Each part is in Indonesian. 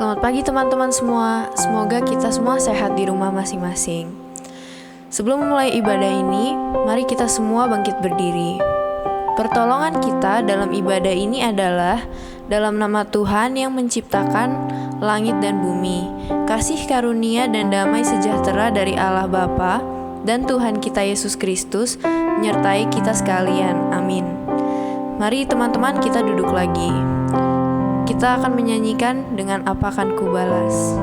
Selamat pagi teman-teman semua. Semoga kita semua sehat di rumah masing-masing. Sebelum memulai ibadah ini, mari kita semua bangkit berdiri. Pertolongan kita dalam ibadah ini adalah dalam nama Tuhan yang menciptakan langit dan bumi. Kasih karunia dan damai sejahtera dari Allah Bapa dan Tuhan kita Yesus Kristus menyertai kita sekalian. Amin. Mari teman-teman kita duduk lagi. Kita akan menyanyikan dengan Apa Akan Kubalas.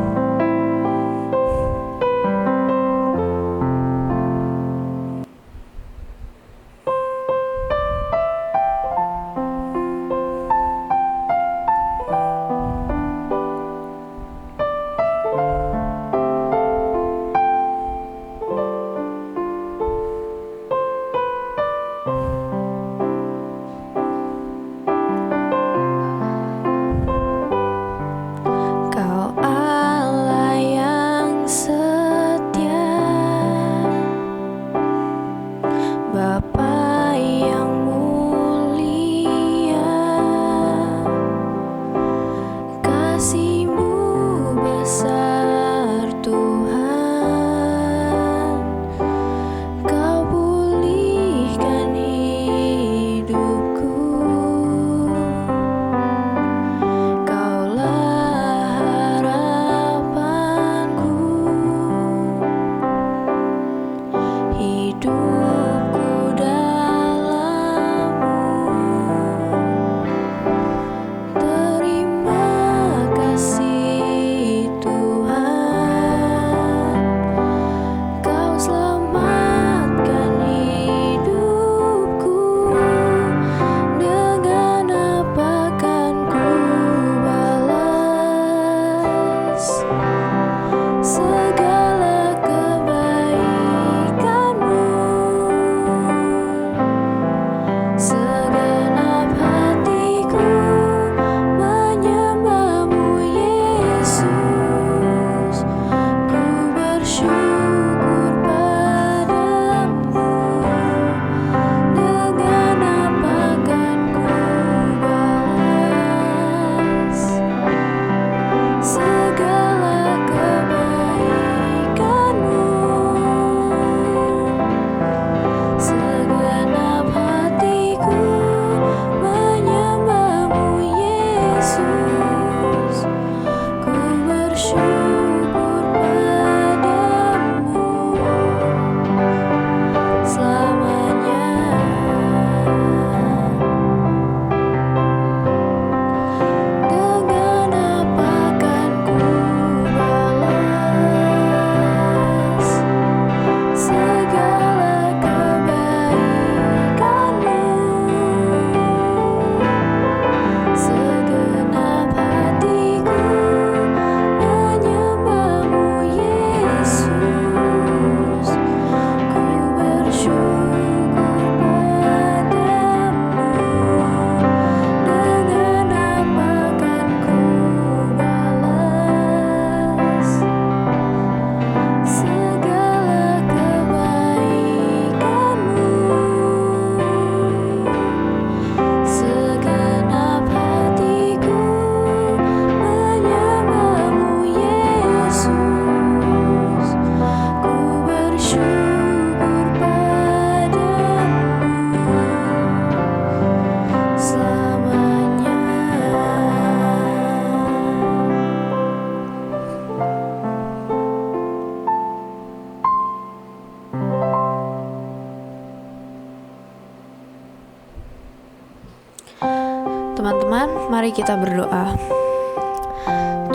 Teman-teman, mari kita berdoa.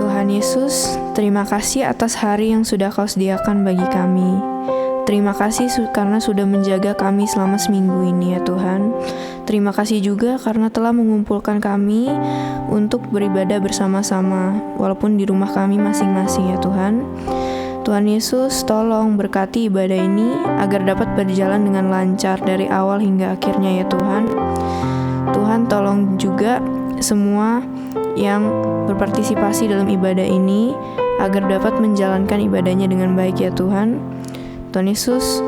Tuhan Yesus, terima kasih atas hari yang sudah Kau sediakan bagi kami. Terima kasih karena sudah menjaga kami selama seminggu ini ya Tuhan. Terima kasih juga karena telah mengumpulkan kami untuk beribadah bersama-sama, walaupun di rumah kami masing-masing ya Tuhan. Tuhan Yesus, tolong berkati ibadah ini agar dapat berjalan dengan lancar dari awal hingga akhirnya ya Tuhan. Tuhan tolong juga semua yang berpartisipasi dalam ibadah ini agar dapat menjalankan ibadahnya dengan baik ya Tuhan. Tuhan Yesus,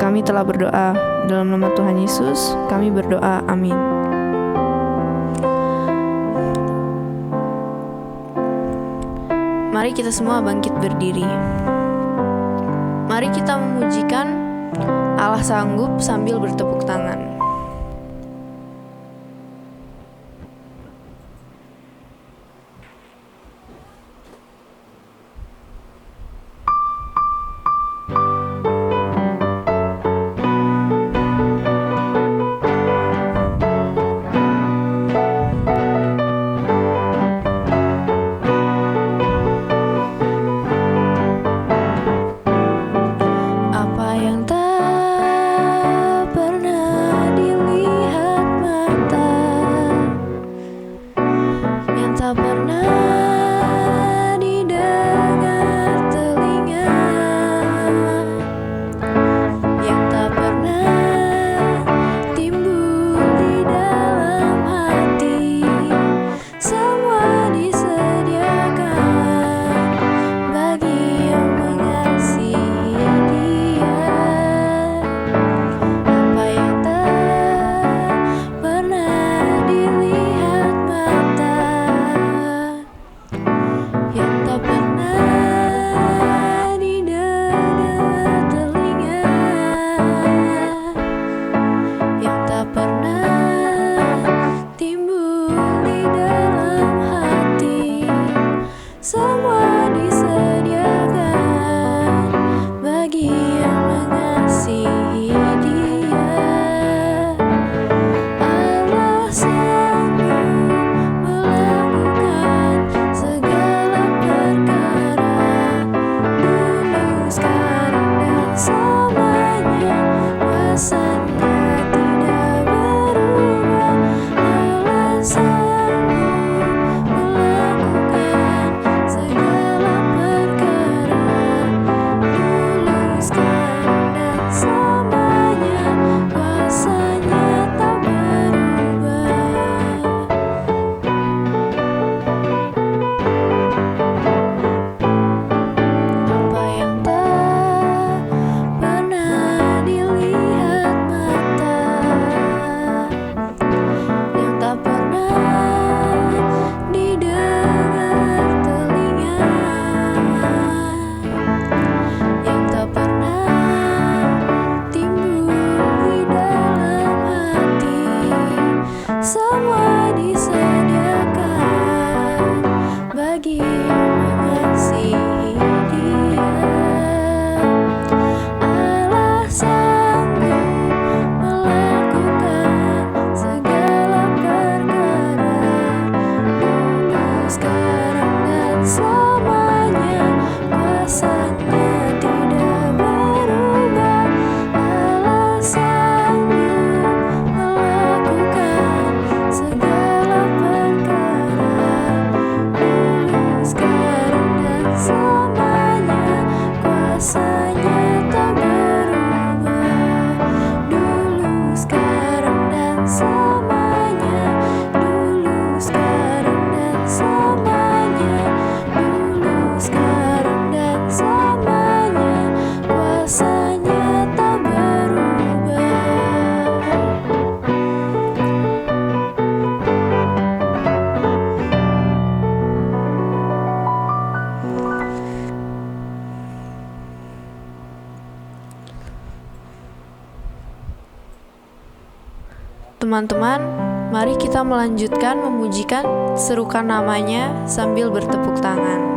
kami telah berdoa dalam nama Tuhan Yesus, kami berdoa, amin. Mari kita semua bangkit berdiri. Mari kita memujikan Allah sanggup sambil bertepuk tangan. Teman-teman, mari kita melanjutkan memujikan, serukan namanya sambil bertepuk tangan.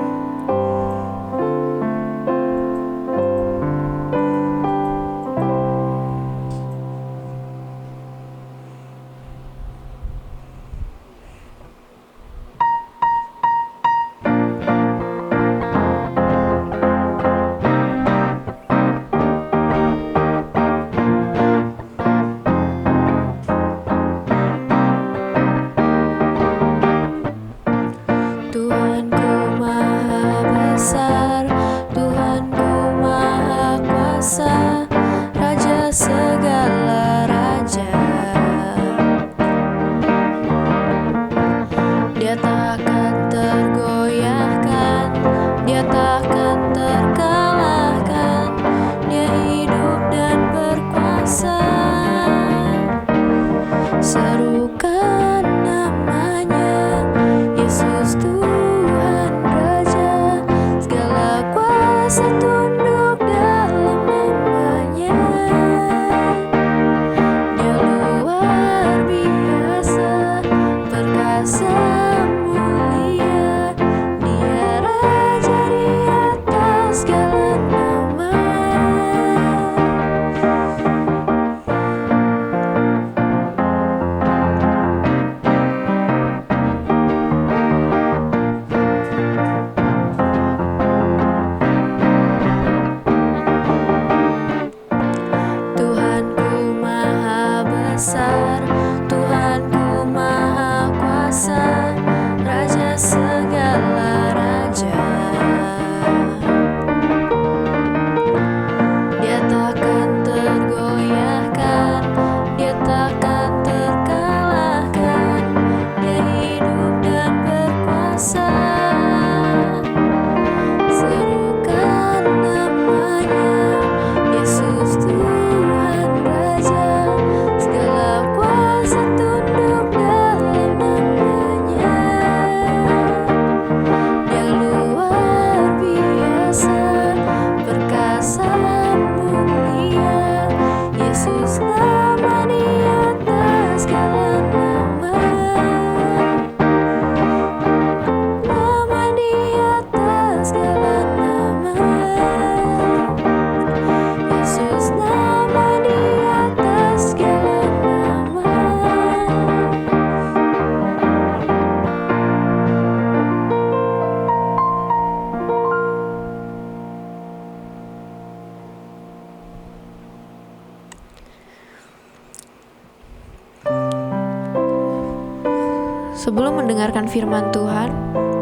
Sebelum mendengarkan firman Tuhan,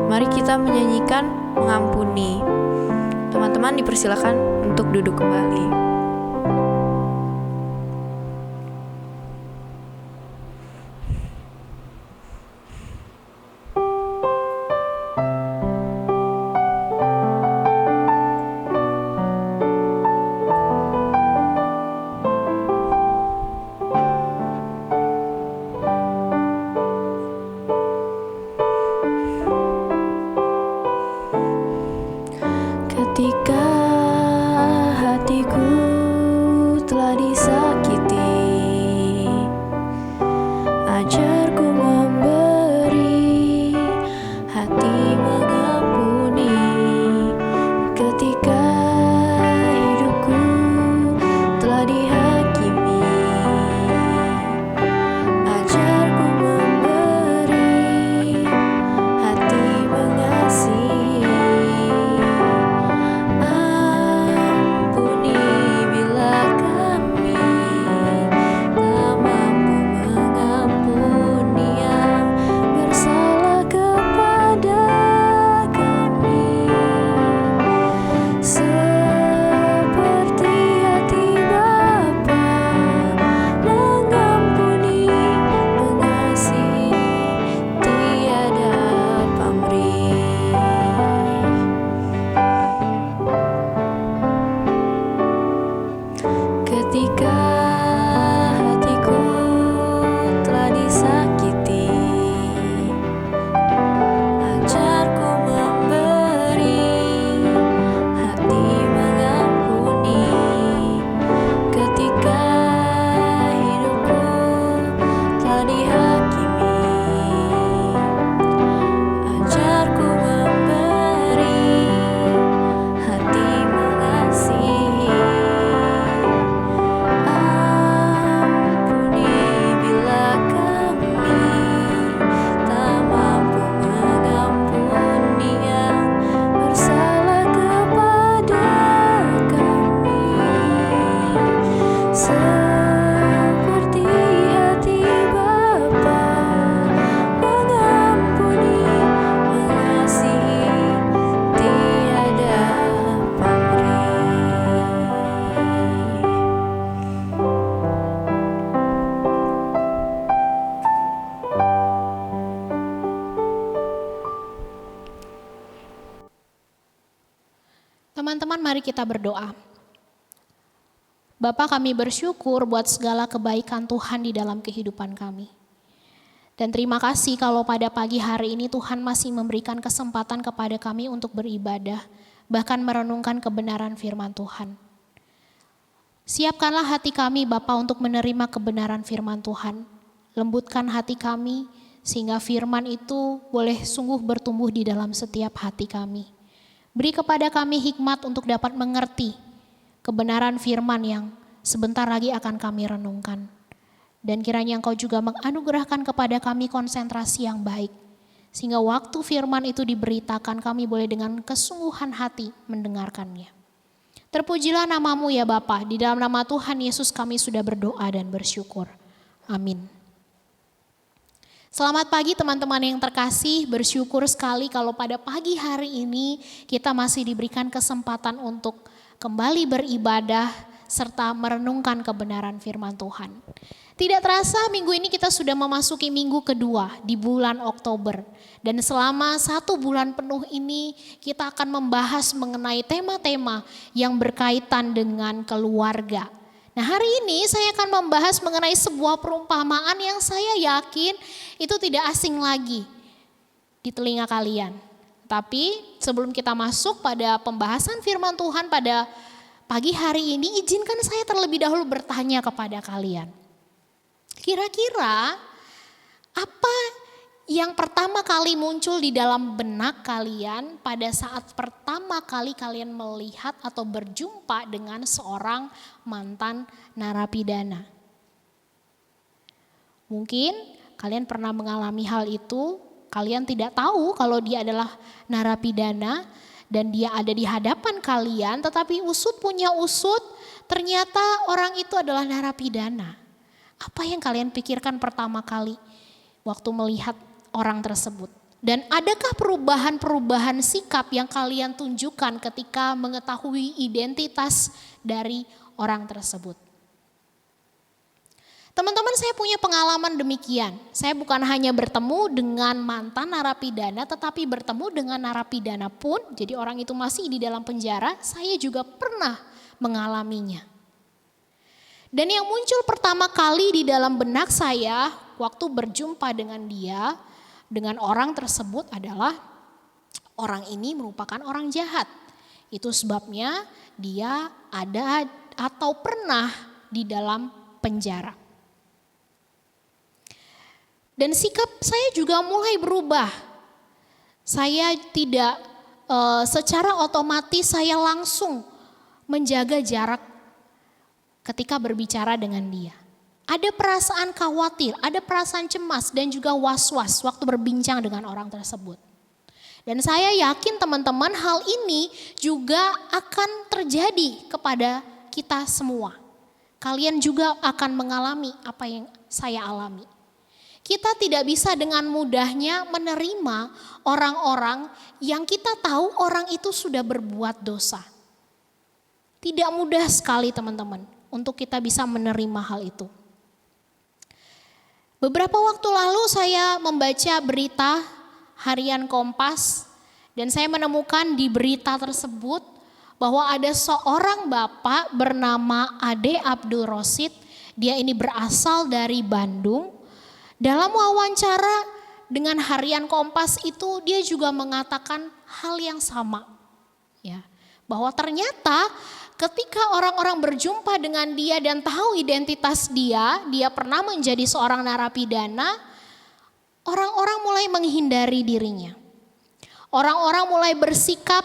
mari kita menyanyikan mengampuni. Teman-teman dipersilakan untuk duduk kembali. Ketika hatiku telah disakiti, ajarku memberi, hati mengampuni. Ketika hidupku telah dihakimi, ajarku memberi, hati mengasihi. Ketika hatiku telah disakiti, ajarku memberi, hati mengampuni. Ketika hidupku telah dihakimi, ajarku memberi, hati mengasihi. Seperti hati Bapa, mengampuni, mengasihi, tiada pamrih. Teman-teman, mari kita berdoa. Bapa, kami bersyukur buat segala kebaikan Tuhan di dalam kehidupan kami. Dan terima kasih kalau pada pagi hari ini Tuhan masih memberikan kesempatan kepada kami untuk beribadah, bahkan merenungkan kebenaran firman Tuhan. Siapkanlah hati kami Bapa untuk menerima kebenaran firman Tuhan. Lembutkan hati kami sehingga firman itu boleh sungguh bertumbuh di dalam setiap hati kami. Beri kepada kami hikmat untuk dapat mengerti kebenaran firman yang sebentar lagi akan kami renungkan. Dan kiranya Engkau juga menganugerahkan kepada kami konsentrasi yang baik. Sehingga waktu firman itu diberitakan kami boleh dengan kesungguhan hati mendengarkannya. Terpujilah nama-Mu ya Bapa, di dalam nama Tuhan Yesus kami sudah berdoa dan bersyukur. Amin. Selamat pagi teman-teman yang terkasih, bersyukur sekali kalau pada pagi hari ini kita masih diberikan kesempatan untuk kembali beribadah serta merenungkan kebenaran firman Tuhan. Tidak terasa minggu ini kita sudah memasuki minggu kedua di bulan Oktober. Dan selama 1 bulan penuh ini kita akan membahas mengenai tema-tema yang berkaitan dengan keluarga. Nah, hari ini saya akan membahas mengenai sebuah perumpamaan yang saya yakin itu tidak asing lagi di telinga kalian. Tapi sebelum kita masuk pada pembahasan firman Tuhan pada pagi hari ini, izinkan saya terlebih dahulu bertanya kepada kalian. Kira-kira apa yang pertama kali muncul di dalam benak kalian pada saat pertama kali kalian melihat atau berjumpa dengan seorang mantan narapidana? Mungkin kalian pernah mengalami hal itu, kalian tidak tahu kalau dia adalah narapidana dan dia ada di hadapan kalian, tetapi usut punya usut, ternyata orang itu adalah narapidana. Apa yang kalian pikirkan pertama kali waktu melihat orang tersebut? Dan adakah perubahan-perubahan sikap yang kalian tunjukkan ketika mengetahui identitas dari orang tersebut? Teman-teman, saya punya pengalaman demikian. Saya bukan hanya bertemu dengan mantan narapidana, tetapi bertemu dengan narapidana pun, jadi orang itu masih di dalam penjara, saya juga pernah mengalaminya. Dan yang muncul pertama kali di dalam benak saya waktu berjumpa dengan dia, dengan orang tersebut adalah orang ini merupakan orang jahat. Itu sebabnya dia ada atau pernah di dalam penjara. Dan sikap saya juga mulai berubah. Saya tidak secara otomatis saya langsung menjaga jarak ketika berbicara dengan dia. Ada perasaan khawatir, ada perasaan cemas dan juga was-was waktu berbincang dengan orang tersebut. Dan saya yakin teman-teman hal ini juga akan terjadi kepada kita semua. Kalian juga akan mengalami apa yang saya alami. Kita tidak bisa dengan mudahnya menerima orang-orang yang kita tahu orang itu sudah berbuat dosa. Tidak mudah sekali teman-teman untuk kita bisa menerima hal itu. Beberapa waktu lalu saya membaca berita harian Kompas dan saya menemukan di berita tersebut bahwa ada seorang bapak bernama Ade Abdul Rosid. Dia ini berasal dari Bandung. Dalam wawancara dengan harian Kompas itu dia juga mengatakan hal yang sama. Ya, bahwa ternyata ketika orang-orang berjumpa dengan dia dan tahu identitas dia pernah menjadi seorang narapidana, orang-orang mulai menghindari dirinya. Orang-orang mulai bersikap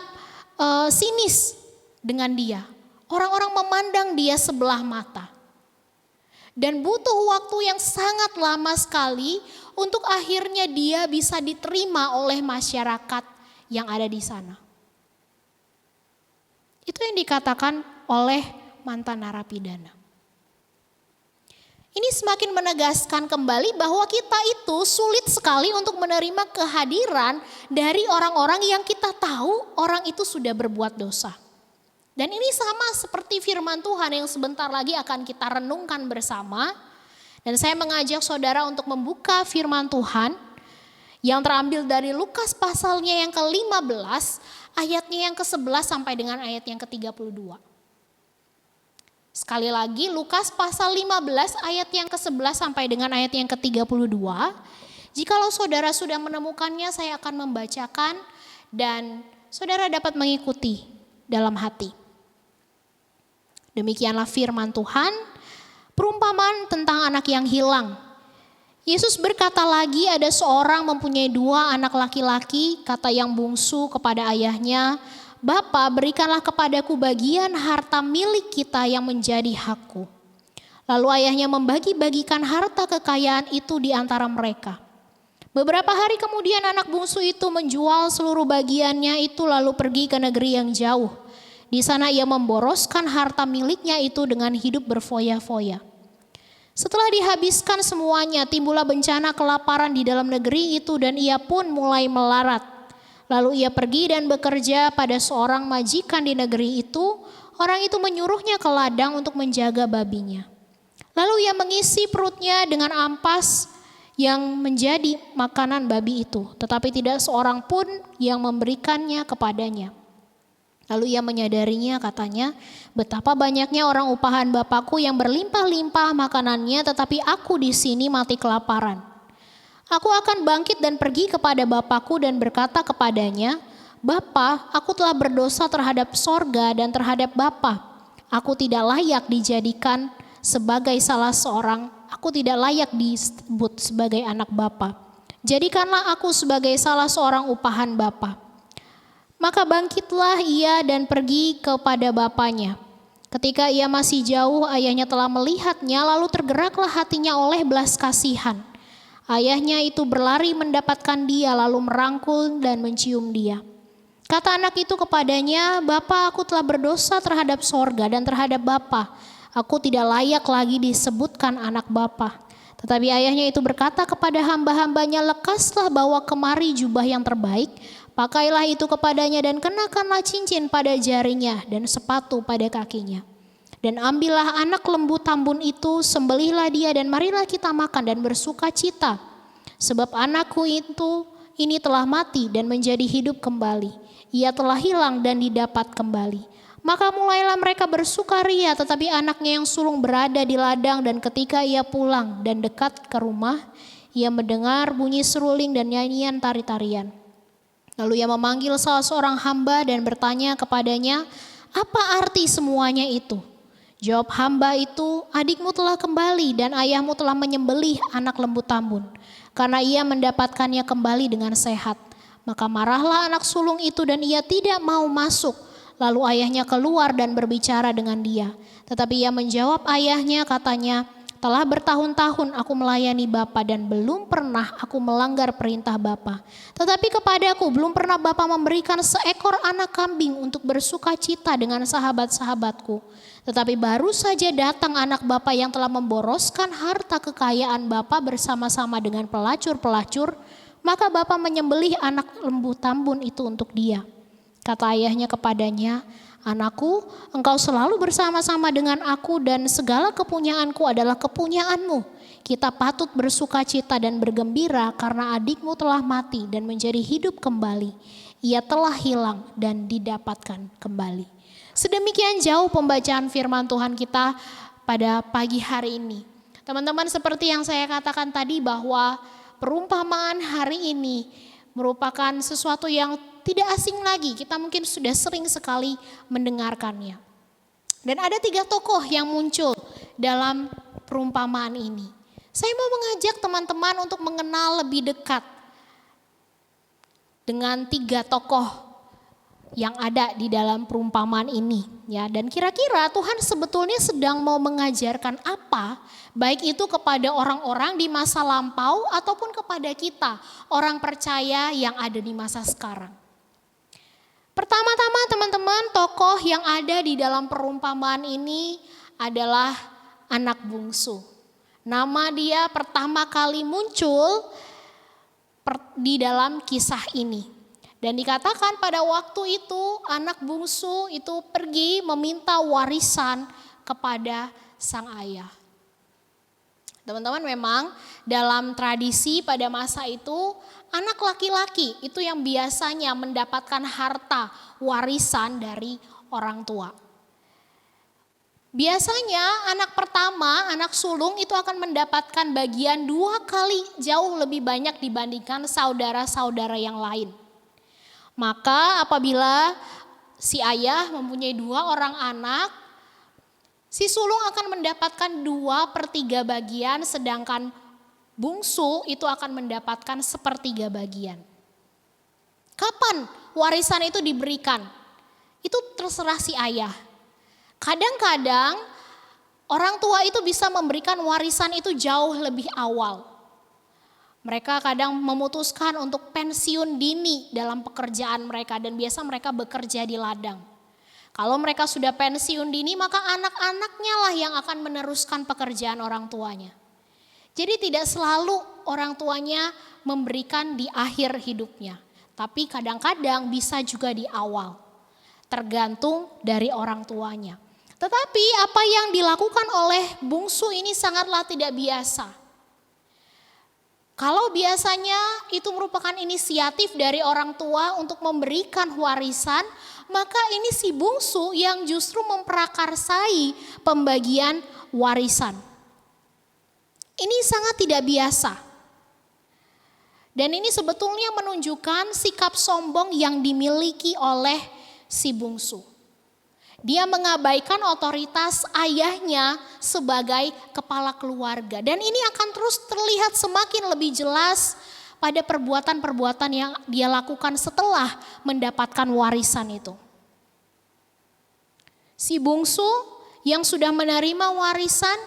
sinis dengan dia. Orang-orang memandang dia sebelah mata. Dan butuh waktu yang sangat lama sekali untuk akhirnya dia bisa diterima oleh masyarakat yang ada di sana. Itu yang dikatakan oleh mantan narapidana. Ini semakin menegaskan kembali bahwa kita itu sulit sekali untuk menerima kehadiran dari orang-orang yang kita tahu orang itu sudah berbuat dosa. Dan ini sama seperti firman Tuhan yang sebentar lagi akan kita renungkan bersama. Dan saya mengajak saudara untuk membuka firman Tuhan yang terambil dari Lukas pasalnya yang ke-15, ayatnya yang ke-11 sampai dengan ayat yang ke-32. Sekali lagi Lukas pasal 15 ayat yang ke-11 sampai dengan ayat yang ke-32. Jikalau saudara sudah menemukannya, saya akan membacakan dan saudara dapat mengikuti dalam hati. Demikianlah firman Tuhan, perumpamaan tentang anak yang hilang. Yesus berkata lagi, ada seorang mempunyai 2 anak laki-laki, kata yang bungsu kepada ayahnya, "Bapa, berikanlah kepadaku bagian harta milik kita yang menjadi hakku." Lalu ayahnya membagi-bagikan harta kekayaan itu di antara mereka. Beberapa hari kemudian anak bungsu itu menjual seluruh bagiannya itu lalu pergi ke negeri yang jauh. Di sana ia memboroskan harta miliknya itu dengan hidup berfoya-foya. Setelah dihabiskan semuanya, timbullah bencana kelaparan di dalam negeri itu dan ia pun mulai melarat. Lalu ia pergi dan bekerja pada seorang majikan di negeri itu. Orang itu menyuruhnya ke ladang untuk menjaga babinya. Lalu ia mengisi perutnya dengan ampas yang menjadi makanan babi itu, tetapi tidak seorang pun yang memberikannya kepadanya. Lalu ia menyadarinya, katanya, "Betapa banyaknya orang upahan Bapakku yang berlimpah-limpah makanannya, tetapi aku di sini mati kelaparan. Aku akan bangkit dan pergi kepada Bapakku dan berkata kepadanya, Bapa, aku telah berdosa terhadap sorga dan terhadap Bapa. Aku tidak layak dijadikan sebagai salah seorang, aku tidak layak disebut sebagai anak Bapa. Jadikanlah aku sebagai salah seorang upahan Bapa." Maka bangkitlah ia dan pergi kepada bapaknya. Ketika ia masih jauh, ayahnya telah melihatnya, lalu tergeraklah hatinya oleh belas kasihan. Ayahnya itu berlari mendapatkan dia, lalu merangkul dan mencium dia. Kata anak itu kepadanya, "Bapa, aku telah berdosa terhadap sorga dan terhadap Bapa. Aku tidak layak lagi disebutkan anak Bapa." Tetapi ayahnya itu berkata kepada hamba-hambanya, lekaslah bawa kemari jubah yang terbaik, pakailah itu kepadanya dan kenakanlah cincin pada jarinya dan sepatu pada kakinya. Dan ambillah anak lembu tambun itu, sembelihlah dia dan marilah kita makan dan bersuka cita. Sebab anakku itu ini telah mati dan menjadi hidup kembali. Ia telah hilang dan didapat kembali. Maka mulailah mereka bersukaria, tetapi anaknya yang sulung berada di ladang, dan ketika ia pulang dan dekat ke rumah, ia mendengar bunyi seruling dan nyanyian tari-tarian. Lalu ia memanggil salah seorang hamba dan bertanya kepadanya, apa arti semuanya itu? Jawab hamba itu, adikmu telah kembali dan ayahmu telah menyembelih anak lembu tambun, karena ia mendapatkannya kembali dengan sehat. Maka marahlah anak sulung itu dan ia tidak mau masuk. Lalu ayahnya keluar dan berbicara dengan dia. Tetapi ia menjawab ayahnya, katanya, telah bertahun-tahun aku melayani Bapa dan belum pernah aku melanggar perintah Bapa. Tetapi kepadaku belum pernah Bapa memberikan seekor anak kambing untuk bersuka cita dengan sahabat-sahabatku. Tetapi baru saja datang anak Bapa yang telah memboroskan harta kekayaan Bapa bersama-sama dengan pelacur-pelacur, maka Bapa menyembelih anak lembu tambun itu untuk dia. Kata ayahnya kepadanya, anakku, engkau selalu bersama-sama dengan aku dan segala kepunyaanku adalah kepunyaanmu. Kita patut bersuka cita dan bergembira karena adikmu telah mati dan menjadi hidup kembali. Ia telah hilang dan didapatkan kembali. Sedemikian jauh pembacaan firman Tuhan kita pada pagi hari ini. Teman-teman, seperti yang saya katakan tadi bahwa perumpamaan hari ini merupakan sesuatu yang tidak asing lagi, kita mungkin sudah sering sekali mendengarkannya. Dan ada 3 tokoh yang muncul dalam perumpamaan ini. Saya mau mengajak teman-teman untuk mengenal lebih dekat dengan 3 tokoh yang ada di dalam perumpamaan ini. Ya, dan kira-kira Tuhan sebetulnya sedang mau mengajarkan apa, baik itu kepada orang-orang di masa lampau ataupun kepada kita, orang percaya yang ada di masa sekarang. Pertama-tama teman-teman, tokoh yang ada di dalam perumpamaan ini adalah anak bungsu. Nama dia pertama kali muncul di dalam kisah ini. Dan dikatakan pada waktu itu anak bungsu itu pergi meminta warisan kepada sang ayah. Teman-teman, memang dalam tradisi pada masa itu anak laki-laki itu yang biasanya mendapatkan harta warisan dari orang tua. Biasanya anak pertama, anak sulung itu akan mendapatkan bagian 2 kali jauh lebih banyak dibandingkan saudara-saudara yang lain. Maka apabila si ayah mempunyai 2 orang anak, si sulung akan mendapatkan 2/3 bagian, sedangkan bungsu itu akan mendapatkan 1/3 bagian. Kapan warisan itu diberikan? Itu terserah si ayah. Kadang-kadang orang tua itu bisa memberikan warisan itu jauh lebih awal. Mereka kadang memutuskan untuk pensiun dini dalam pekerjaan mereka dan biasa mereka bekerja di ladang. Kalau mereka sudah pensiun dini, maka anak-anaknya lah yang akan meneruskan pekerjaan orang tuanya. Jadi tidak selalu orang tuanya memberikan di akhir hidupnya, tapi kadang-kadang bisa juga di awal, tergantung dari orang tuanya. Tetapi apa yang dilakukan oleh bungsu ini sangatlah tidak biasa. Kalau biasanya itu merupakan inisiatif dari orang tua untuk memberikan warisan, maka ini si bungsu yang justru memprakarsai pembagian warisan. Ini sangat tidak biasa. Dan ini sebetulnya menunjukkan sikap sombong yang dimiliki oleh si bungsu. Dia mengabaikan otoritas ayahnya sebagai kepala keluarga. Dan ini akan terus terlihat semakin lebih jelas pada perbuatan-perbuatan yang dia lakukan setelah mendapatkan warisan itu. Si bungsu yang sudah menerima warisan,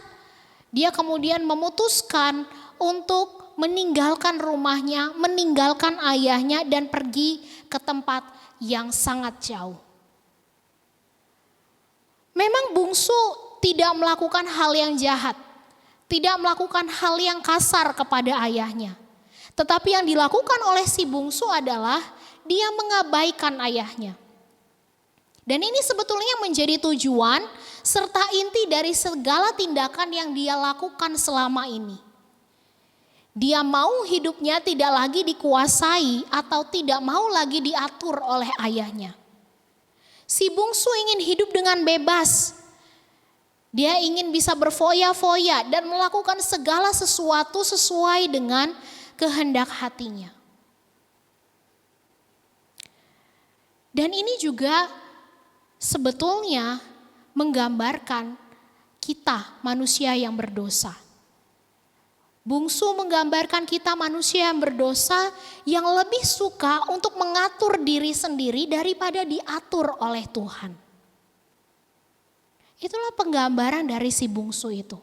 dia kemudian memutuskan untuk meninggalkan rumahnya, meninggalkan ayahnya dan pergi ke tempat yang sangat jauh. Memang bungsu tidak melakukan hal yang jahat, tidak melakukan hal yang kasar kepada ayahnya. Tetapi yang dilakukan oleh si bungsu adalah dia mengabaikan ayahnya. Dan ini sebetulnya menjadi tujuan serta inti dari segala tindakan yang dia lakukan selama ini. Dia mau hidupnya tidak lagi dikuasai atau tidak mau lagi diatur oleh ayahnya. Si bungsu ingin hidup dengan bebas. Dia ingin bisa berfoya-foya dan melakukan segala sesuatu sesuai dengan kehendak hatinya. Dan ini juga sebetulnya menggambarkan kita manusia yang berdosa. Bungsu menggambarkan kita manusia yang berdosa yang lebih suka untuk mengatur diri sendiri daripada diatur oleh Tuhan. Itulah penggambaran dari si bungsu itu.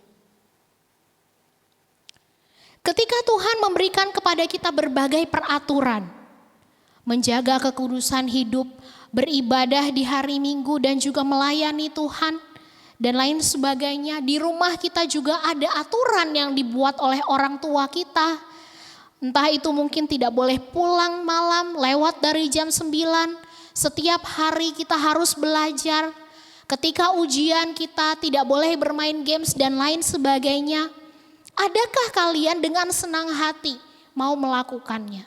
Ketika Tuhan memberikan kepada kita berbagai peraturan, menjaga kekudusan hidup, beribadah di hari Minggu dan juga melayani Tuhan dan lain sebagainya. Di rumah kita juga ada aturan yang dibuat oleh orang tua kita. Entah itu mungkin tidak boleh pulang malam lewat dari jam 9. Setiap hari kita harus belajar. Ketika ujian kita tidak boleh bermain games dan lain sebagainya. Adakah kalian dengan senang hati mau melakukannya?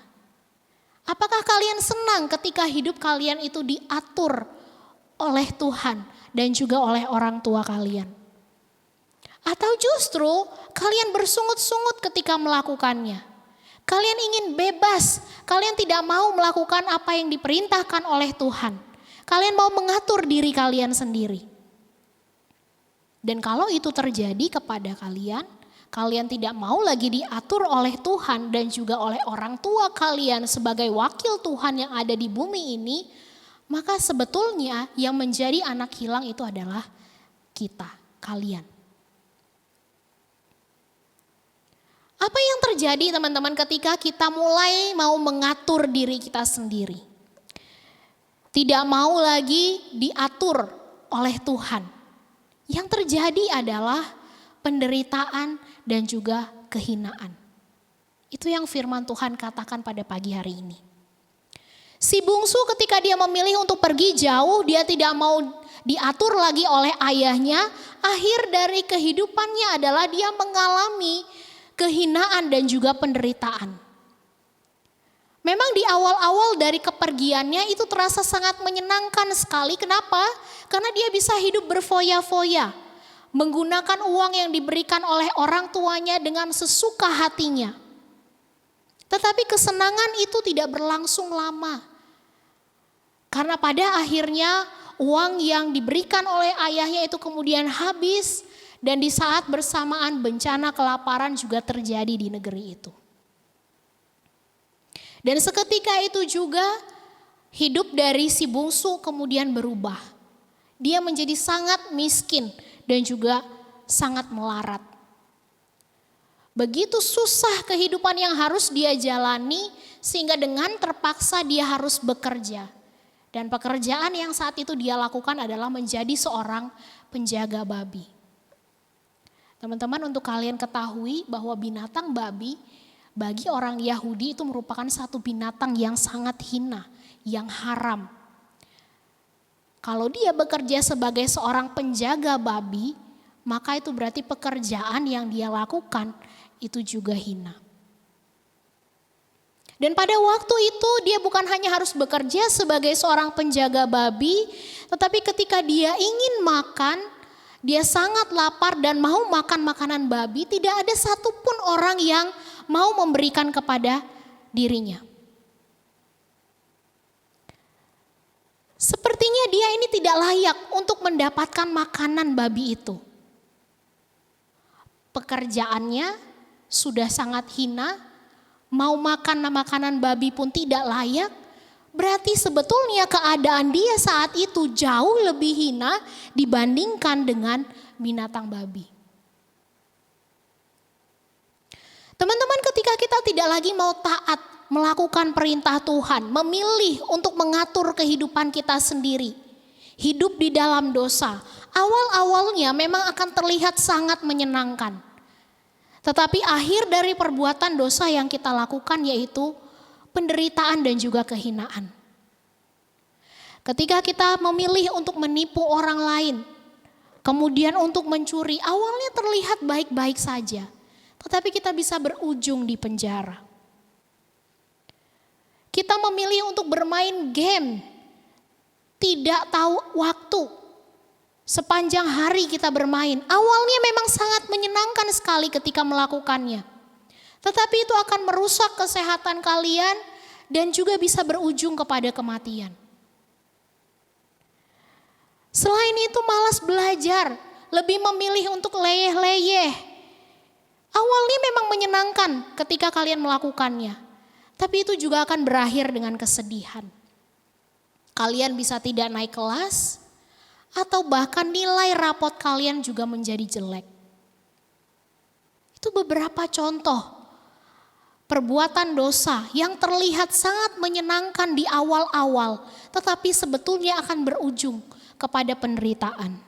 Apakah kalian senang ketika hidup kalian itu diatur oleh Tuhan dan juga oleh orang tua kalian? Atau justru kalian bersungut-sungut ketika melakukannya? Kalian ingin bebas, kalian tidak mau melakukan apa yang diperintahkan oleh Tuhan. Kalian mau mengatur diri kalian sendiri. Dan kalau itu terjadi kepada kalian, kalian tidak mau lagi diatur oleh Tuhan dan juga oleh orang tua kalian sebagai wakil Tuhan yang ada di bumi ini, maka sebetulnya yang menjadi anak hilang itu adalah kita, kalian. Apa yang terjadi teman-teman ketika kita mulai mau mengatur diri kita sendiri? Tidak mau lagi diatur oleh Tuhan. Yang terjadi adalah penderitaan dan juga kehinaan. Itu yang firman Tuhan katakan pada pagi hari ini. Si bungsu ketika dia memilih untuk pergi jauh, dia tidak mau diatur lagi oleh ayahnya. Akhir dari kehidupannya adalah dia mengalami kehinaan dan juga penderitaan. Memang di awal-awal dari kepergiannya itu terasa sangat menyenangkan sekali. Kenapa? Karena dia bisa hidup berfoya-foya. Menggunakan uang yang diberikan oleh orang tuanya dengan sesuka hatinya. Tetapi kesenangan itu tidak berlangsung lama. Karena pada akhirnya uang yang diberikan oleh ayahnya itu kemudian habis. Dan di saat bersamaan bencana kelaparan juga terjadi di negeri itu. Dan seketika itu juga hidup dari si bungsu kemudian berubah. Dia menjadi sangat miskin dan juga sangat melarat. Begitu susah kehidupan yang harus dia jalani sehingga dengan terpaksa dia harus bekerja. Dan pekerjaan yang saat itu dia lakukan adalah menjadi seorang penjaga babi. Teman-teman, untuk kalian ketahui bahwa binatang babi bagi orang Yahudi itu merupakan satu binatang yang sangat hina, yang haram. Kalau dia bekerja sebagai seorang penjaga babi, maka itu berarti pekerjaan yang dia lakukan itu juga hina. Dan pada waktu itu dia bukan hanya harus bekerja sebagai seorang penjaga babi, tetapi ketika dia ingin makan, dia sangat lapar dan mau makan makanan babi, tidak ada satupun orang yang mau memberikan kepada dirinya. Sepertinya dia ini tidak layak untuk mendapatkan makanan babi itu. Pekerjaannya sudah sangat hina, mau makan makanan babi pun tidak layak. Berarti sebetulnya keadaan dia saat itu jauh lebih hina dibandingkan dengan binatang babi. Teman-teman, ketika kita tidak lagi mau taat melakukan perintah Tuhan, memilih untuk mengatur kehidupan kita sendiri, hidup di dalam dosa, awal-awalnya memang akan terlihat sangat menyenangkan. Tetapi akhir dari perbuatan dosa yang kita lakukan yaitu penderitaan dan juga kehinaan. Ketika kita memilih untuk menipu orang lain, kemudian untuk mencuri, awalnya terlihat baik-baik saja, tetapi kita bisa berujung di penjara. Kita memilih untuk bermain game, tidak tahu waktu. Sepanjang hari kita bermain, awalnya memang sangat menyenangkan sekali ketika melakukannya. Tetapi itu akan merusak kesehatan kalian dan juga bisa berujung kepada kematian. Selain itu malas belajar, lebih memilih untuk leyeh-leyeh. Awalnya memang menyenangkan ketika kalian melakukannya, tapi itu juga akan berakhir dengan kesedihan. Kalian bisa tidak naik kelas, atau bahkan nilai rapot kalian juga menjadi jelek. Itu beberapa contoh perbuatan dosa yang terlihat sangat menyenangkan di awal-awal, tetapi sebetulnya akan berujung kepada penderitaan.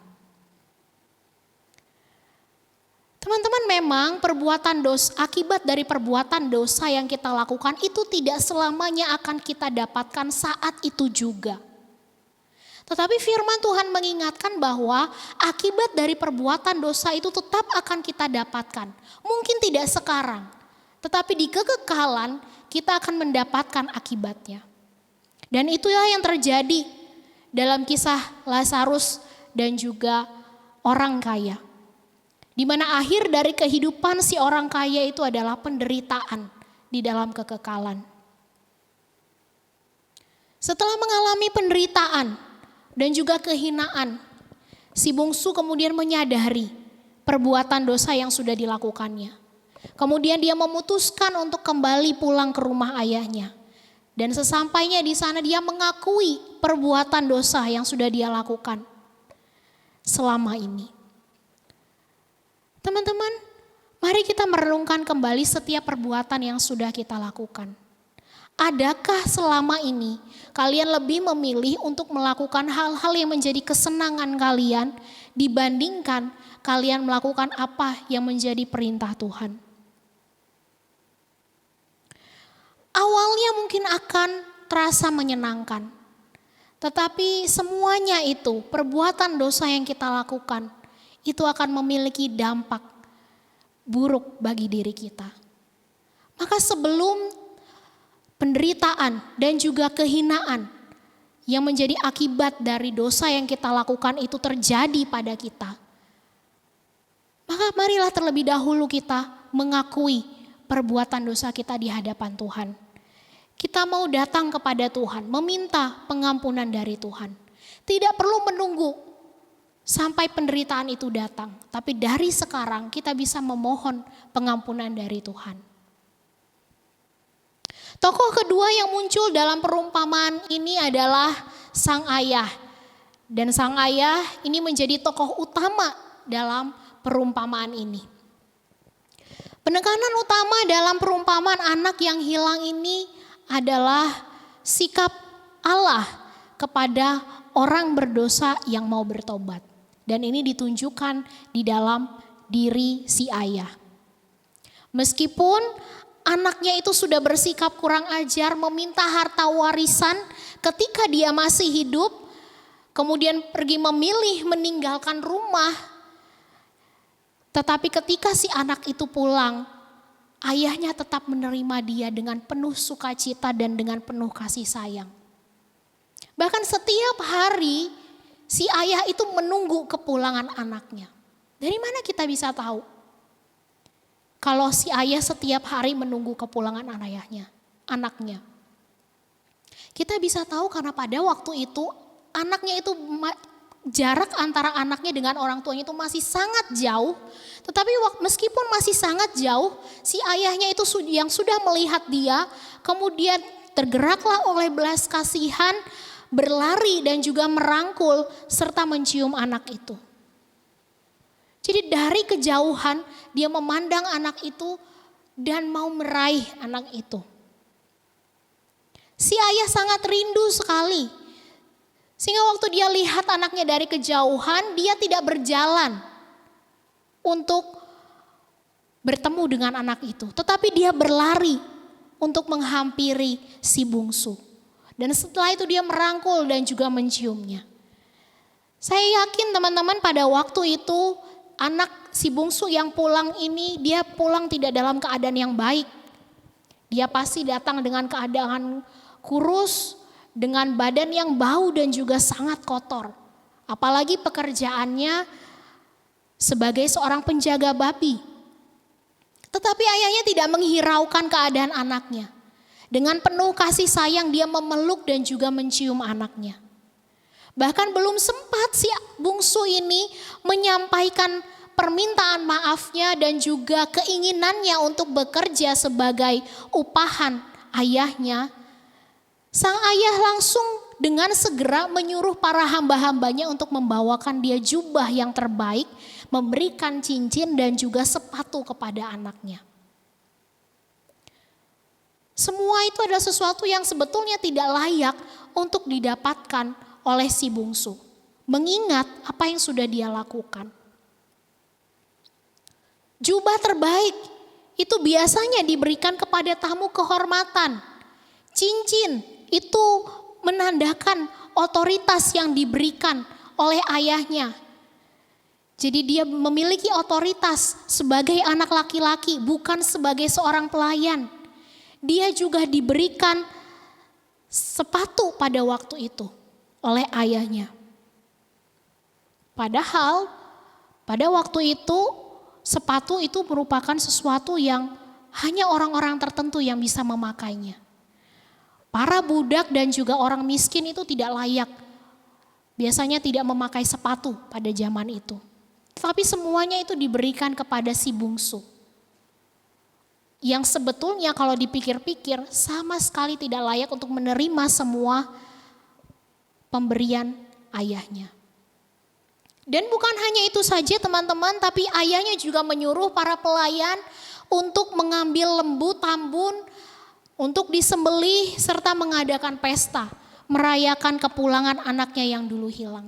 Teman-teman, memang akibat dari perbuatan dosa yang kita lakukan itu tidak selamanya akan kita dapatkan saat itu juga. Tetapi firman Tuhan mengingatkan bahwa akibat dari perbuatan dosa itu tetap akan kita dapatkan. Mungkin tidak sekarang, tetapi di kekekalan kita akan mendapatkan akibatnya. Dan itulah yang terjadi dalam kisah Lazarus dan juga orang kaya. Di mana akhir dari kehidupan si orang kaya itu adalah penderitaan di dalam kekekalan. Setelah mengalami penderitaan dan juga kehinaan, si bungsu kemudian menyadari perbuatan dosa yang sudah dilakukannya. Kemudian dia memutuskan untuk kembali pulang ke rumah ayahnya. Dan sesampainya di sana dia mengakui perbuatan dosa yang sudah dia lakukan selama ini. Teman-teman, mari kita merenungkan kembali setiap perbuatan yang sudah kita lakukan. Adakah selama ini kalian lebih memilih untuk melakukan hal-hal yang menjadi kesenangan kalian dibandingkan kalian melakukan apa yang menjadi perintah Tuhan? Awalnya mungkin akan terasa menyenangkan, tetapi semuanya itu perbuatan dosa yang kita lakukan itu akan memiliki dampak buruk bagi diri kita. Maka sebelum penderitaan dan juga kehinaan yang menjadi akibat dari dosa yang kita lakukan itu terjadi pada kita, maka marilah terlebih dahulu kita mengakui perbuatan dosa kita di hadapan Tuhan. Kita mau datang kepada Tuhan, meminta pengampunan dari Tuhan. Tidak perlu menunggu sampai penderitaan itu datang, tapi dari sekarang kita bisa memohon pengampunan dari Tuhan. Tokoh kedua yang muncul dalam perumpamaan ini adalah sang ayah. Dan sang ayah ini menjadi tokoh utama dalam perumpamaan ini. Penekanan utama dalam perumpamaan anak yang hilang ini adalah sikap Allah kepada orang berdosa yang mau bertobat. Dan ini ditunjukkan di dalam diri si ayah. Meskipun anaknya itu sudah bersikap kurang ajar, meminta harta warisan ketika dia masih hidup, kemudian pergi memilih meninggalkan rumah. Tetapi ketika si anak itu pulang, ayahnya tetap menerima dia dengan penuh sukacita dan dengan penuh kasih sayang. Bahkan setiap hari si ayah itu menunggu kepulangan anaknya. Dari mana kita bisa tahu? Kalau si ayah setiap hari menunggu kepulangan anaknya. Kita bisa tahu karena pada waktu itu anaknya itu jarak antara anaknya dengan orang tuanya itu masih sangat jauh. Tetapi meskipun masih sangat jauh, si ayahnya itu yang sudah melihat dia, kemudian tergeraklah oleh belas kasihan, berlari dan juga merangkul serta mencium anak itu. Jadi dari kejauhan dia memandang anak itu dan mau meraih anak itu. Si ayah sangat rindu sekali. Sehingga waktu dia lihat anaknya dari kejauhan, dia tidak berjalan untuk bertemu dengan anak itu. Tetapi dia berlari untuk menghampiri si bungsu. Dan setelah itu dia merangkul dan juga menciumnya. Saya yakin teman-teman pada waktu itu anak si bungsu yang pulang ini dia pulang tidak dalam keadaan yang baik. Dia pasti datang dengan keadaan kurus, dengan badan yang bau dan juga sangat kotor. Apalagi pekerjaannya sebagai seorang penjaga babi. Tetapi ayahnya tidak menghiraukan keadaan anaknya. Dengan penuh kasih sayang dia memeluk dan juga mencium anaknya. Bahkan belum sempat si bungsu ini menyampaikan permintaan maafnya dan juga keinginannya untuk bekerja sebagai upahan ayahnya. Sang ayah langsung dengan segera menyuruh para hamba-hambanya untuk membawakan dia jubah yang terbaik, memberikan cincin dan juga sepatu kepada anaknya. Semua itu adalah sesuatu yang sebetulnya tidak layak untuk didapatkan oleh si bungsu. Mengingat apa yang sudah dia lakukan. Jubah terbaik itu biasanya diberikan kepada tamu kehormatan. Cincin itu menandakan otoritas yang diberikan oleh ayahnya. Jadi dia memiliki otoritas sebagai anak laki-laki, bukan sebagai seorang pelayan. Dia juga diberikan sepatu pada waktu itu oleh ayahnya. Padahal pada waktu itu sepatu itu merupakan sesuatu yang hanya orang-orang tertentu yang bisa memakainya. Para budak dan juga orang miskin itu tidak layak. Biasanya tidak memakai sepatu pada zaman itu. Tapi semuanya itu diberikan kepada si bungsu. Yang sebetulnya kalau dipikir-pikir sama sekali tidak layak untuk menerima semua pemberian ayahnya. Dan bukan hanya itu saja teman-teman, tapi ayahnya juga menyuruh para pelayan untuk mengambil lembu tambun, untuk disembelih serta mengadakan pesta, merayakan kepulangan anaknya yang dulu hilang.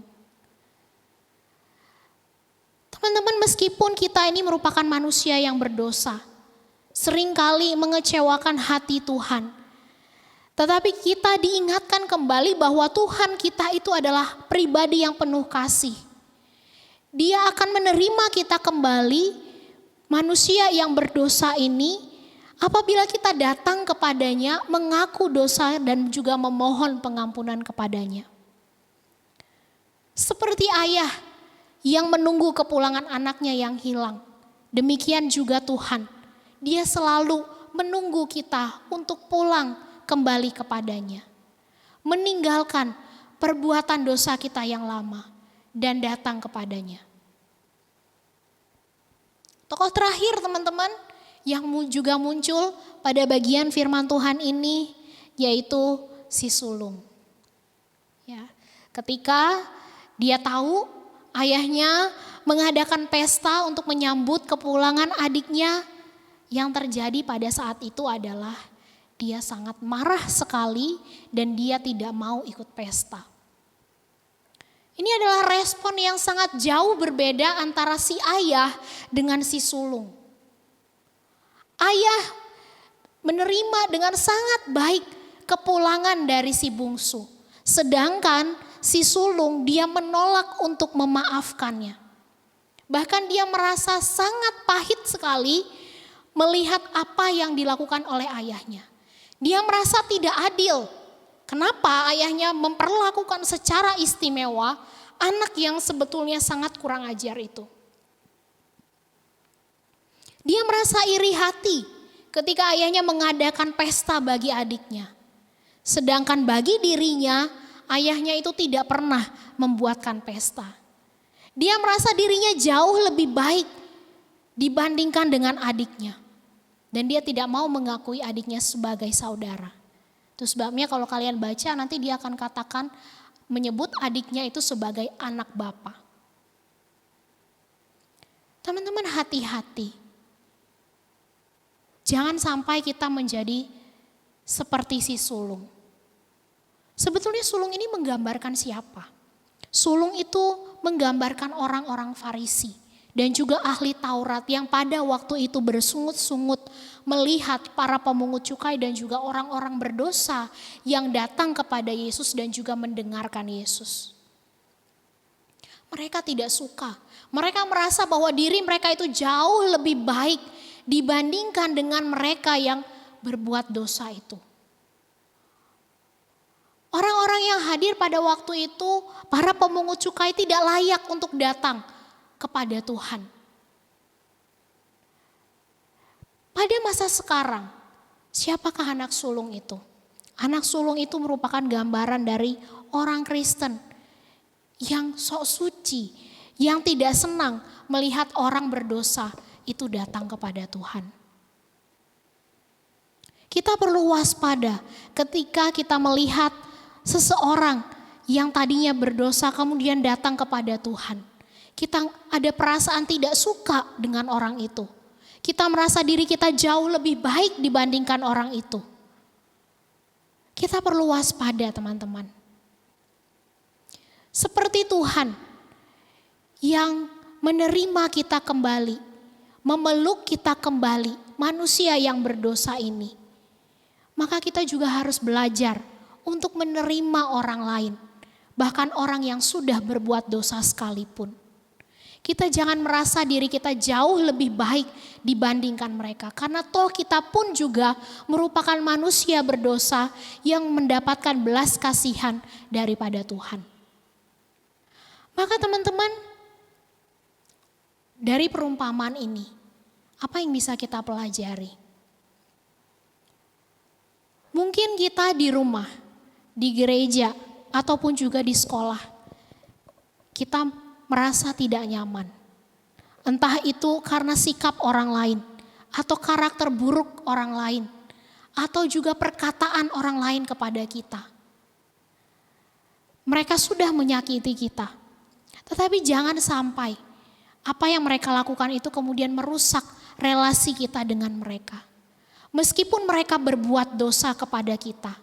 Teman-teman, meskipun kita ini merupakan manusia yang berdosa, seringkali mengecewakan hati Tuhan. Tetapi kita diingatkan kembali bahwa Tuhan kita itu adalah pribadi yang penuh kasih. Dia akan menerima kita kembali, manusia yang berdosa ini, apabila kita datang kepadanya, mengaku dosa dan juga memohon pengampunan kepadanya. Seperti ayah yang menunggu kepulangan anaknya yang hilang. Demikian juga Tuhan. Dia selalu menunggu kita untuk pulang kembali kepadanya. Meninggalkan perbuatan dosa kita yang lama dan datang kepadanya. Tokoh terakhir teman-teman yang juga muncul pada bagian firman Tuhan ini yaitu si sulung. Ya, ketika dia tahu ayahnya mengadakan pesta untuk menyambut kepulangan adiknya, yang terjadi pada saat itu adalah dia sangat marah sekali dan dia tidak mau ikut pesta. Ini adalah respon yang sangat jauh berbeda antara si ayah dengan si sulung. Ayah menerima dengan sangat baik kepulangan dari si bungsu. Sedangkan si sulung dia menolak untuk memaafkannya. Bahkan dia merasa sangat pahit sekali melihat apa yang dilakukan oleh ayahnya. Dia merasa tidak adil. Kenapa ayahnya memperlakukan secara istimewa anak yang sebetulnya sangat kurang ajar itu. Dia merasa iri hati ketika ayahnya mengadakan pesta bagi adiknya. Sedangkan bagi dirinya, ayahnya itu tidak pernah membuatkan pesta. Dia merasa dirinya jauh lebih baik dibandingkan dengan adiknya. Dan dia tidak mau mengakui adiknya sebagai saudara. Itu sebabnya kalau kalian baca nanti dia akan katakan menyebut adiknya itu sebagai anak bapa. Teman-teman, hati-hati. Jangan sampai kita menjadi seperti si sulung. Sebetulnya sulung ini menggambarkan siapa? Sulung itu menggambarkan orang-orang Farisi dan juga ahli Taurat yang pada waktu itu bersungut-sungut melihat para pemungut cukai dan juga orang-orang berdosa yang datang kepada Yesus dan juga mendengarkan Yesus. Mereka tidak suka. Mereka merasa bahwa diri mereka itu jauh lebih baik dibandingkan dengan mereka yang berbuat dosa itu. Orang-orang yang hadir pada waktu itu, para pemungut cukai tidak layak untuk datang kepada Tuhan. Pada masa sekarang, siapakah anak sulung itu? Anak sulung itu merupakan gambaran dari orang Kristen yang sok suci, yang tidak senang melihat orang berdosa itu datang kepada Tuhan. Kita perlu waspada ketika kita melihat seseorang yang tadinya berdosa kemudian datang kepada Tuhan. Kita ada perasaan tidak suka dengan orang itu. Kita merasa diri kita jauh lebih baik dibandingkan orang itu. Kita perlu waspada, teman-teman. Seperti Tuhan yang menerima kita kembali, memeluk kita kembali, manusia yang berdosa ini. Maka kita juga harus belajar untuk menerima orang lain, bahkan orang yang sudah berbuat dosa sekalipun. Kita jangan merasa diri kita jauh lebih baik dibandingkan mereka, karena toh kita pun juga merupakan manusia berdosa yang mendapatkan belas kasihan daripada Tuhan. Maka teman-teman, dari perumpamaan ini, apa yang bisa kita pelajari? Mungkin kita di rumah, di gereja, ataupun juga di sekolah, kita merasa tidak nyaman. Entah itu karena sikap orang lain, atau karakter buruk orang lain, atau juga perkataan orang lain kepada kita. Mereka sudah menyakiti kita, tetapi jangan sampai apa yang mereka lakukan itu kemudian merusak relasi kita dengan mereka. Meskipun mereka berbuat dosa kepada kita,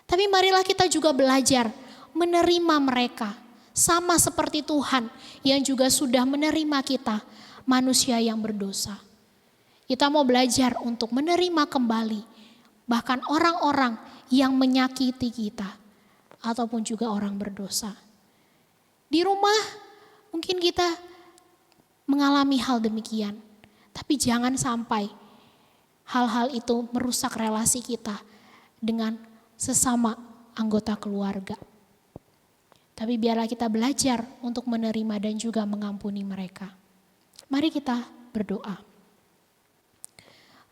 tapi marilah kita juga belajar menerima mereka. Sama seperti Tuhan yang juga sudah menerima kita, manusia yang berdosa. Kita mau belajar untuk menerima kembali bahkan orang-orang yang menyakiti kita ataupun juga orang berdosa. Di rumah mungkin kita mengalami hal demikian, tapi jangan sampai hal-hal itu merusak relasi kita dengan sesama anggota keluarga. Tapi biarlah kita belajar untuk menerima dan juga mengampuni mereka. Mari kita berdoa.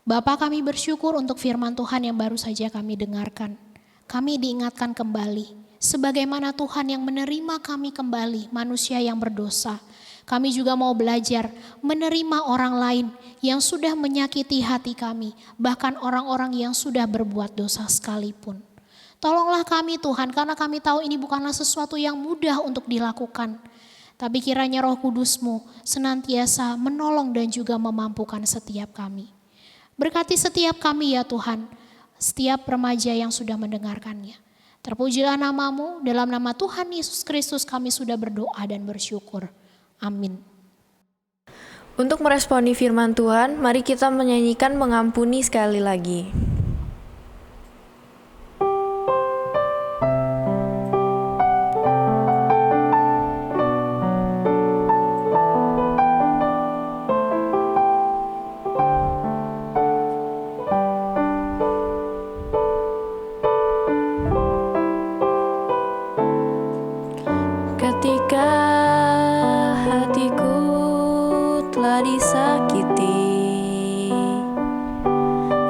Bapa, kami bersyukur untuk firman Tuhan yang baru saja kami dengarkan. Kami diingatkan kembali, sebagaimana Tuhan yang menerima kami kembali, manusia yang berdosa. Kami juga mau belajar menerima orang lain yang sudah menyakiti hati kami, bahkan orang-orang yang sudah berbuat dosa sekalipun. Tolonglah kami Tuhan, karena kami tahu ini bukanlah sesuatu yang mudah untuk dilakukan. Tapi kiranya Roh Kudus-Mu senantiasa menolong dan juga memampukan setiap kami. Berkati setiap kami ya Tuhan, setiap remaja yang sudah mendengarkannya. Terpujilah nama-Mu, dalam nama Tuhan Yesus Kristus kami sudah berdoa dan bersyukur. Amin. Untuk meresponi firman Tuhan, mari kita menyanyikan mengampuni sekali lagi. Ketika hatiku telah disakiti,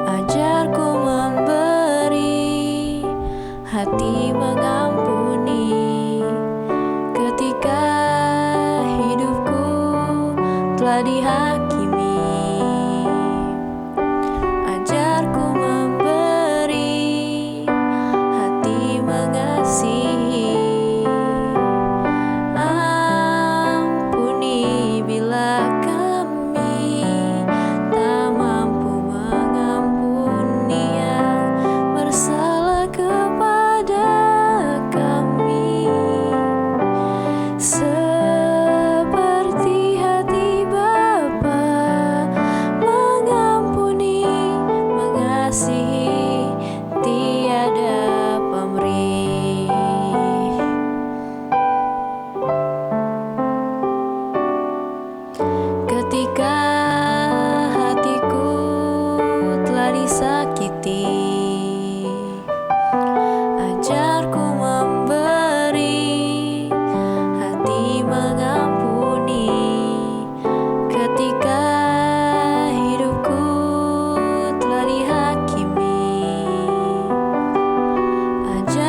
ajarku memberi hati mengampuni. Ketika hidupku telah dihakimi, ajarku memberi hati mengasihi. Ampuni bila kami tak mampu mengampuni yang bersalah kepada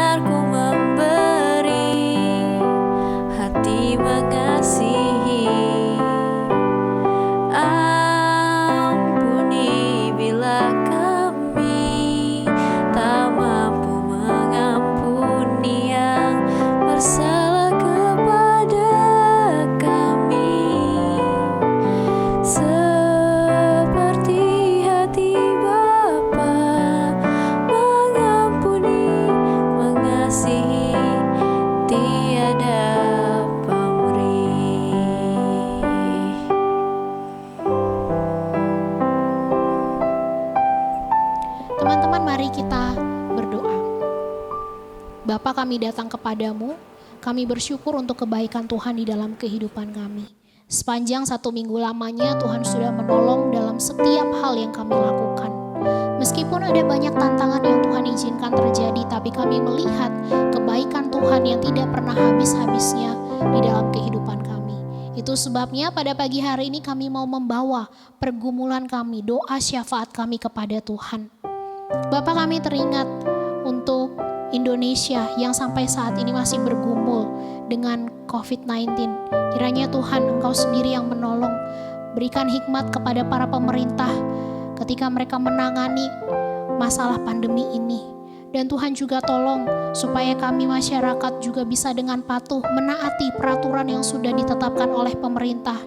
biar ku memberi hati mengasihi. Ampuni bila kami tak mampu mengampuni yang bersalah kepada kami, seperti hati Bapa mengampuni, mengasihi, tiada pamrih. Teman-teman, mari kita berdoa. Bapa, kami datang kepadamu, kami bersyukur untuk kebaikan Tuhan di dalam kehidupan kami. Sepanjang 1 minggu lamanya Tuhan sudah menolong dalam setiap hal yang kami lakukan. Meskipun ada banyak tantangan yang Tuhan izinkan terjadi, tapi kami melihat kebaikan Tuhan yang tidak pernah habis-habisnya di dalam kehidupan kami. Itu sebabnya pada pagi hari ini kami mau membawa pergumulan kami, doa syafaat kami kepada Tuhan. Bapak, kami teringat untuk Indonesia yang sampai saat ini masih bergumul dengan COVID-19. Kiranya Tuhan, Engkau sendiri yang menolong. Berikan hikmat kepada para pemerintah ketika mereka menangani masalah pandemi ini. Dan Tuhan juga tolong supaya kami masyarakat juga bisa dengan patuh menaati peraturan yang sudah ditetapkan oleh pemerintah,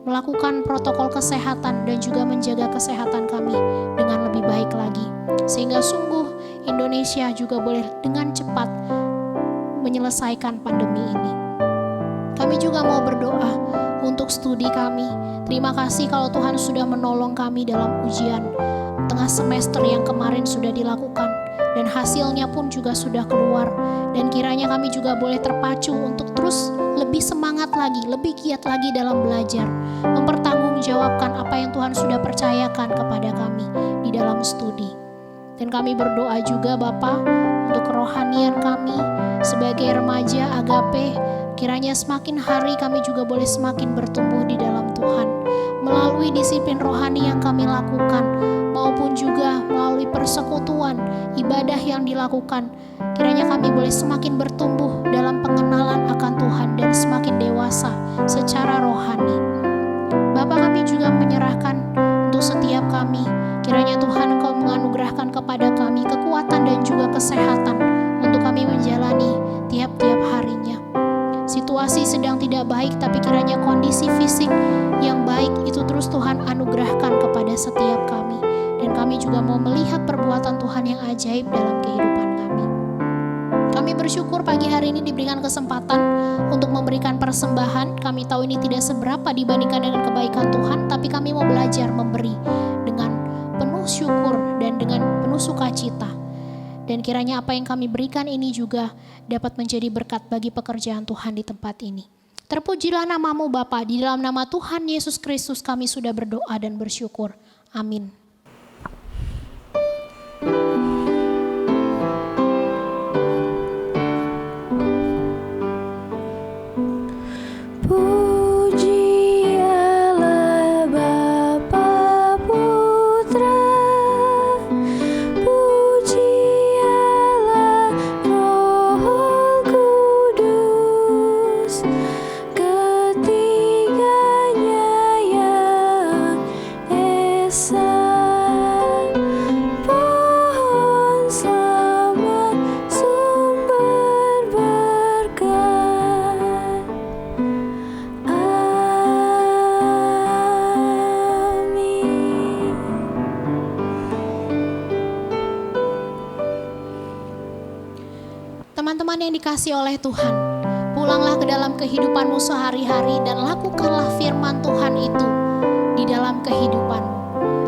melakukan protokol kesehatan dan juga menjaga kesehatan kami dengan lebih baik lagi. Sehingga sungguh Indonesia juga boleh dengan cepat menyelesaikan pandemi ini. Kami juga mau berdoa untuk studi kami. Terima kasih kalau Tuhan sudah menolong kami dalam ujian tengah semester yang kemarin sudah dilakukan. Dan hasilnya pun juga sudah keluar. Dan kiranya kami juga boleh terpacu untuk terus lebih semangat lagi, lebih giat lagi dalam belajar. Mempertanggungjawabkan apa yang Tuhan sudah percayakan kepada kami di dalam studi. Dan kami berdoa juga Bapa untuk kerohanian kami sebagai remaja agape. Kiranya semakin hari kami juga boleh semakin bertumbuh di dalam Tuhan. Melalui disiplin rohani yang kami lakukan, maupun juga melalui persekutuan, ibadah yang dilakukan. Kiranya kami boleh semakin bertumbuh dalam pengenalan akan Tuhan dan semakin dewasa secara rohani. Bapa, kami juga menyerahkan untuk setiap kami. Kiranya Tuhan Engkau menganugerahkan kepada kami kekuatan dan juga kesehatan untuk kami menjalani tiap-tiap harinya. Situasi sedang tidak baik, tapi kiranya kondisi fisik yang baik itu terus Tuhan anugerahkan kepada setiap kami. Dan kami juga mau melihat perbuatan Tuhan yang ajaib dalam kehidupan kami. Kami bersyukur pagi hari ini diberikan kesempatan untuk memberikan persembahan. Kami tahu ini tidak seberapa dibandingkan dengan kebaikan Tuhan, tapi kami mau belajar memberi dengan penuh syukur dan dengan penuh sukacita. Dan kiranya apa yang kami berikan ini juga dapat menjadi berkat bagi pekerjaan Tuhan di tempat ini. Terpujilah nama-Mu Bapa, di dalam nama Tuhan Yesus Kristus kami sudah berdoa dan bersyukur. Amin. Teman-teman yang dikasihi oleh Tuhan, pulanglah ke dalam kehidupanmu sehari-hari dan lakukanlah firman Tuhan itu di dalam kehidupanmu.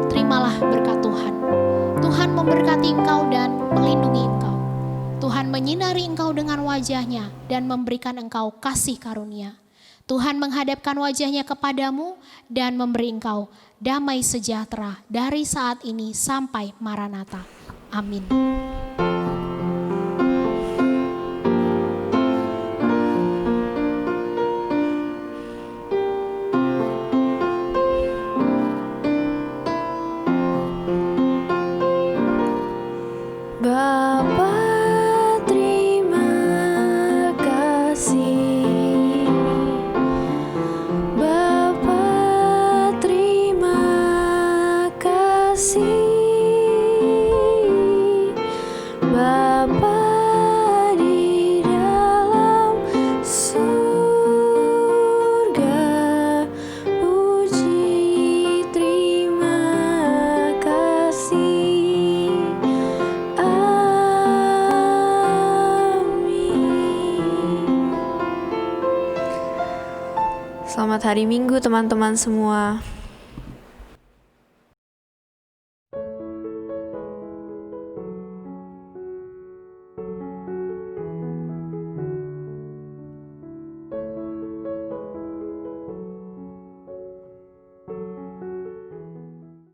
Terimalah berkat Tuhan. Tuhan memberkati engkau dan melindungi engkau. Tuhan menyinari engkau dengan wajahnya dan memberikan engkau kasih karunia. Tuhan menghadapkan wajahnya kepadamu dan memberi engkau damai sejahtera dari saat ini sampai Maranatha. Amin. Bapa, terima Selamat hari Minggu teman-teman semua.